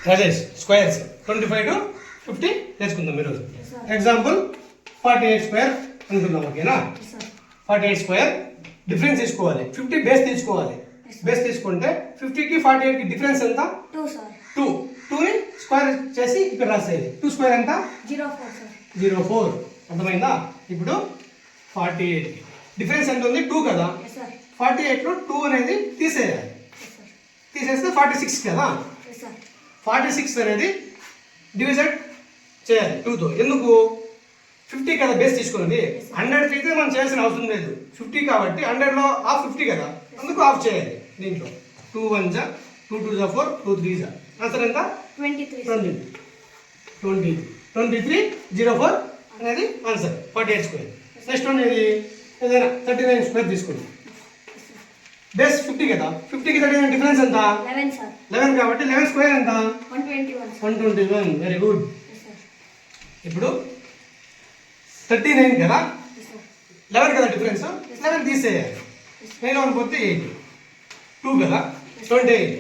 Rajesh squares 25 to 50 నేర్చుకుందాం ఈరోజు. Example 48 square అనుకుందాం. ఓకేనా? 48 స్క్వేర్ డిఫరెన్స్ తీసుకోవాలి. 50 బేస్ తీసుకోవాలి. బేస్ తీసుకుంటే 50కి 48కి డిఫరెన్స్ ఎంత? 2 ని స్క్వేర్ చేసి ఇక్కడ రాసేది. 2 స్క్వేర్ ఎంత? 04. అర్థమైందా? ఇప్పుడు 48 డిఫరెన్స్ ఎంత ఉంది? 2 కదా. 48 లో 2 అనేది తీసేయాలి. తీసేస్తే 46 కదా. 46 అనేది డివిజన్ చేయాలి 2తో. ఎందుకు? 50 కదా బేస్ తీసుకున్నది. 100 అయితే మనం చేయాల్సిన అవసరం లేదు. 50 కాబట్టి 100లో హాఫ్ 50 కదా, అందుకు హాఫ్ చేయాలి. దీంట్లో 2 1 జా 2 2 జా 4 2 3 జా. ఆన్సర్ ఎంత? 23 04 అనేది ఆన్సర్. 48 స్క్వేర్. నెక్స్ట్ వన్ ఏది? ఏదైనా 39 స్క్వేర్ తీసుకోండి. బేస్ 50 కదా. 50కి 39 డిఫరెన్స్ ఎంత? 11 కాబట్టి 11 స్క్వేర్ ఎంత? 121. Very good. ఇప్పుడు 39 కదా, 11 కదా డిఫరెన్స్. 11 తీసేయాలి. 9 పోతే 8. 2 కదా, 28.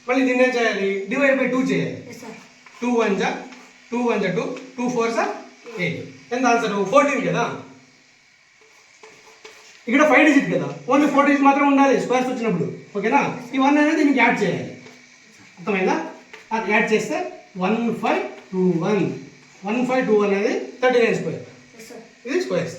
మళ్ళీ దీన్ని ఏం చేయాలి? డివైడ్ బై 2 చేయాలి. 2 1 జా 2 1 జా 2 2 4 జా 8. ఎంత ఆన్సర్? 14 కదా. ఇక్కడ 5 డిజిట్ కదా, ఓన్లీ 4 డిజిట్ మాత్రం ఉండాలి స్క్వేర్స్ వచ్చినప్పుడు. ఓకేనా? ఈ 1 అనేది దీనికి యాడ్ చేయాలి. అర్థమైందా? అది యాడ్ చేస్తే 1521 అనేది 39 స్క్వేర్. ఇది స్క్వేర్స్.